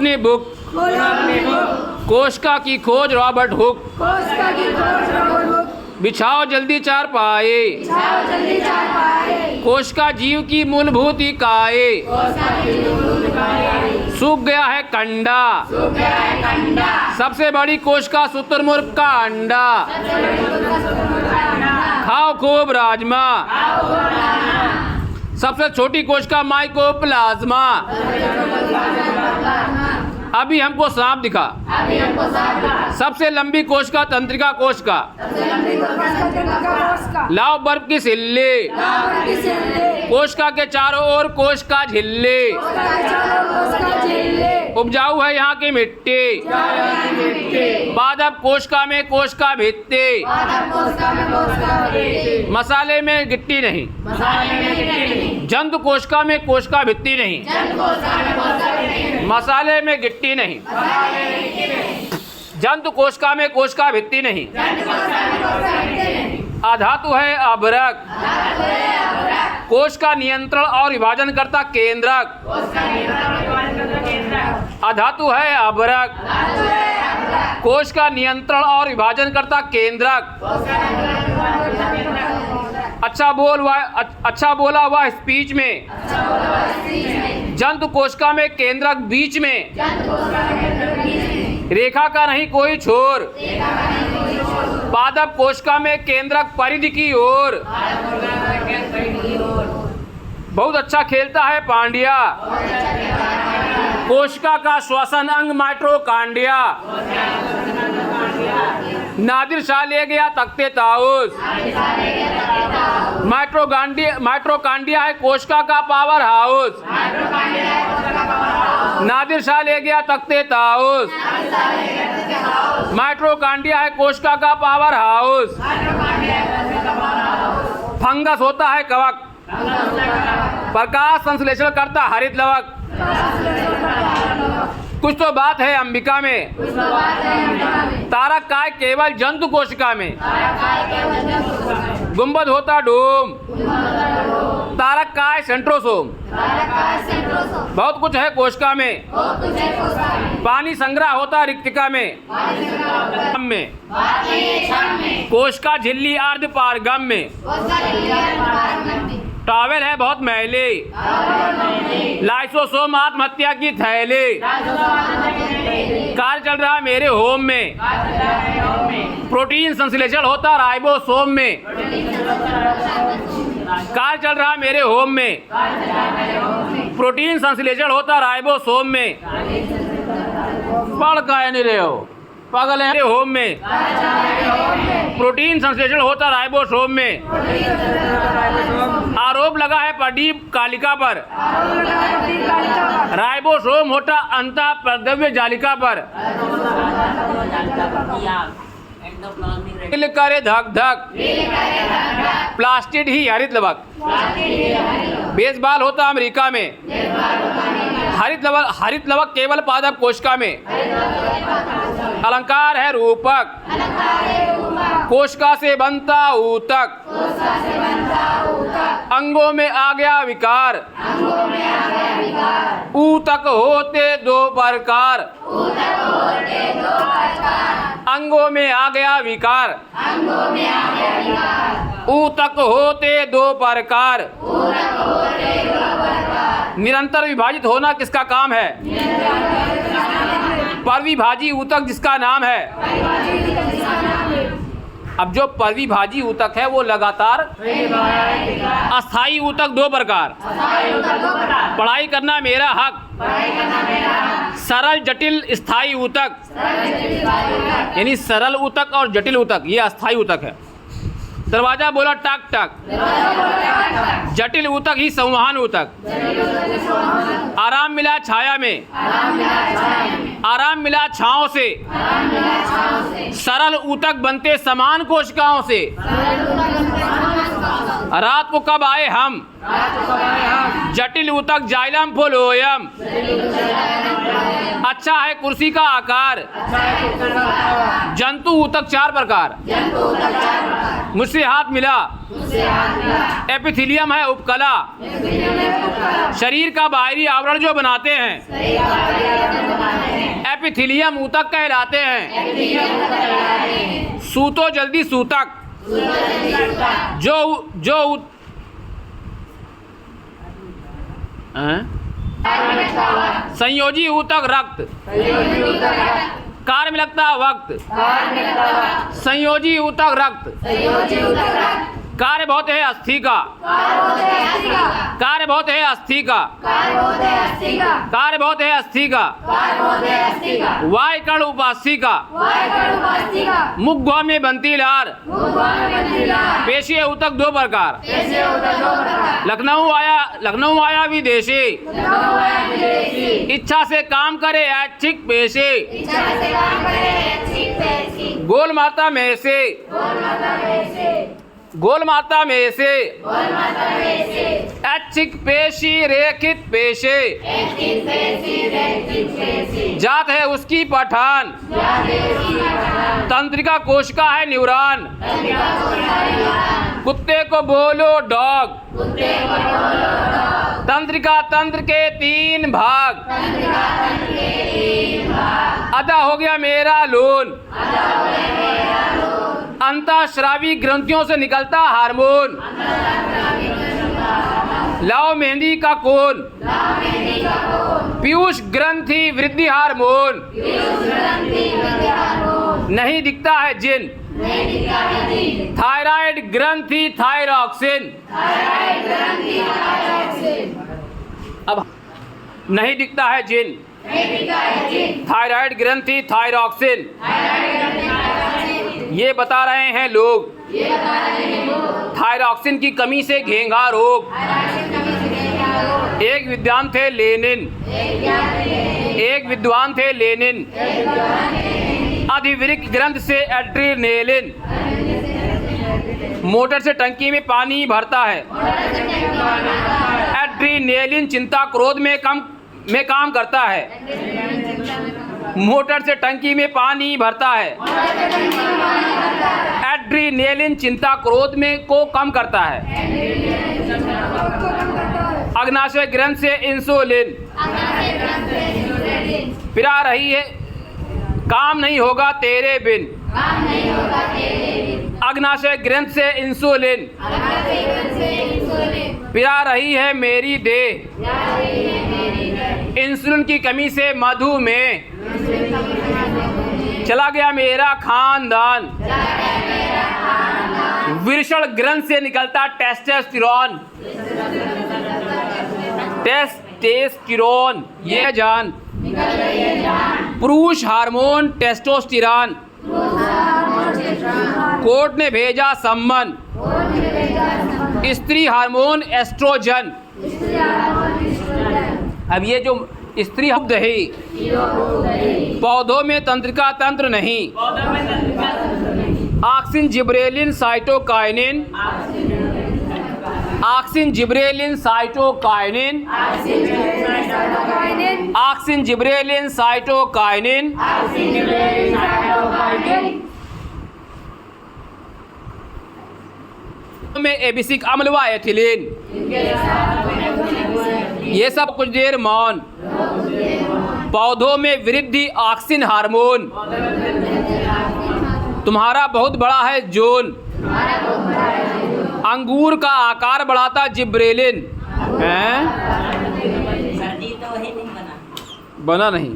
अपनी बुक, कोशिका की खोज रॉबर्ट हुक, बिछाओ जल्दी चार पाए, कोशिका जीव की मूलभूत इकाई, सूख गया है कंडा, सबसे बड़ी कोशिका शुतुरमुर्ग का अंडा, खाओ खूब राजमा, सबसे छोटी कोशिका माइकोप्लाज्मा, अभी हमको सांप दिखा, सबसे लंबी कोशिका तंत्रिका कोशिका, लाओ बर्फ की सिल्ली, कोशिका के चारों ओर कोशिका झिल्ली, उपजाऊ है यहाँ की मिट्टी, पादप कोशिका में कोशिका भित्ति, मसाले में गिट्टी नहीं, जंतु कोशिका में कोशिका भित्ति नहीं, मसाले में गिट्टी नहीं, जंतु कोशिका में कोशिका भित्ति नहीं, अधातु है अभ्रक, कोशिका नियंत्रण और विभाजन करता केंद्रक, अधातु है अभ्रक, कोशिका नियंत्रण और विभाजन करता केंद्रक, अच्छा बोला वह स्पीच में, जंतु कोशिका में केंद्रक बीच में, रेखा का नहीं कोई छोर, पादप कोशिका में केंद्रक परिधि की ओर, बहुत अच्छा खेलता है पांड्या, कोशिका का श्वसन अंग माइटोकांड्रिया, नादिर शाह ले गया तख्ते ताउस, माइटोकांड्रिया है कोशिका का पावर हाउस, नादिर शाह ले गया तख्ते ताउस, माइटोकांड्रिया है कोशिका का पावर हाउस, फंगस होता है कवक, प्रकाश संश्लेषण करता हरित लवक, कुछ तो बात है अंबिका में, तारक काय केवल जंतु कोशिका में, गुंबद होता डोम, तारक काय सेंट्रोसोम, बहुत कुछ है कोशिका में, पानी संग्रह होता रिक्तिका में, कोशिका झिल्ली अर्ध पारगम में, टॉवेल है बहुत मैले, लाइसोसोम आत्महत्या की थैली, कार्य चल रहा मेरे होम में, प्रोटीन संश्लेषण होता राइबोसोम में, कार्य चल रहा मेरे होम में, प्रोटीन संश्लेषण होता राइबोसोम में, पढ़ का नहीं रहे हो पागल है होम में, प्रोटीन संश्लेषण होता राइबोसोम में, आरोप लगा है प्रदीप कालिका पर, राइबोसोम होता अंतःप्रद्रव्य जालिका पर, दिल करे धक धक, प्लास्टिड ही हरित लवक, बेसबॉल होता अमेरिका में, हरित लवक केवल पादप कोशिका में, अलंकार है रूपक, कोशिका से बनता ऊतक, अंगों में आ गया विकार, ऊतक होते दो प्रकार, अंगों में आ गया विकार, ऊतक होते दो प्रकार, निरंतर विभाजित होना किसका काम है? परिविभाजी ऊतक जिसका नाम है। अब जो परिविभाजी ऊतक है वो लगातार, अस्थाई ऊतक दो प्रकार, पढ़ाई करना मेरा हक, सरल जटिल स्थायी ऊतक, यानी सरल ऊतक और जटिल ऊतक ये अस्थाई ऊतक है। दरवाजा बोला टक टक, जटिल ऊतक ही संवहन ऊतक, आराम मिला छाया में, आराम मिला छांव से, सरल ऊतक बनते समान कोशिकाओं से, रात को कब आए हम, जटिल ऊतक जाइलम फोलोयम, अच्छा है कुर्सी का आकार, जंतु ऊतक चार प्रकार, मुझसे हाथ मिला, एपिथेलियम है उपकला, शरीर का बाहरी आवरण जो बनाते हैं, एपिथीलियम ऊतक कहलाते हैं। सूतो जल्दी सूतक। संयोजी ऊतक रक्त। कार्य में लगता वक्त। संयोजी ऊतक रक्त। कार्य बहुत है अस्थि का। कार्य बहुत है अस्थि का। कार्य बहुत है अस्थि का। वाय कण उपास्थि का। मुख में बनती लार। पेशीय ऊतक दो प्रकार। लखनऊ आया विदेशी। इच्छा से काम करे ऐच्छिक पेशी। गोल माता में से। गोल माता में से। ऐच्छिक पेशी रेखित पेशी। जात है उसकी पठान। तंत्रिका कोशिका है न्यूरॉन। कुत्ते को बोलो डॉग। तंत्रिका तंत्र के 3 भाग। अदा हो गया मेरा लोन। अंतःस्रावी ग्रंथियों से निकलता हार्मोन। लाओ मेहंदी का कोन। पीयूष ग्रंथि वृद्धि हार्मोन। नहीं दिखता है जिन। थायराइड ग्रंथि थायरॉक्सिन। अब नहीं दिखता है जिन। थायराइड ग्रंथि थायरॉक्सिन। ये बता रहे हैं लोग। थायरॉक्सिन की कमी से घेंघा रोग। एक विद्वान थे लेनिन। अधिवृक्क ग्रंथ से एड्रेनालिन। मोटर से टंकी में पानी भरता है। एड्रेनालिन चिंता क्रोध में काम करता है। मोटर से टंकी में पानी भरता है। एड्रेनालिन चिंता क्रोध में को कम करता है। अग्नाशय ग्रंथ से इंसुलिन। पिरा रही है काम नहीं होगा तेरे बिन। अग्नाशय ग्रंथ से इंसुलिन। पिरा रही है मेरी देह। इंसुलिन की कमी से मधुमेह। चला गया मेरा खानदान। वृषण ग्रंथ से निकलता टेस्टोस्टेरोन। ये जान। पुरुष हार्मोन टेस्टोस्टेरोन। कोर्ट ने भेजा सम्मन। स्त्री हार्मोन एस्ट्रोजन। अब ये जो स्त्री है पौधों में तंत्रिका तंत्र नहीं। Auxin gibberellin cytokinin. Auxin gibberellin cytokinin. Auxin gibberellin cytokinin. में एबिसिक अम्ल व एथिलीन। ये सब कुछ देर मौन। पौधों में वृद्धि ऑक्सिन हार्मोन। तुम्हारा बहुत बड़ा है जोन। अंगूर का आकार बढ़ाता जिब्रेलिन। बना नहीं।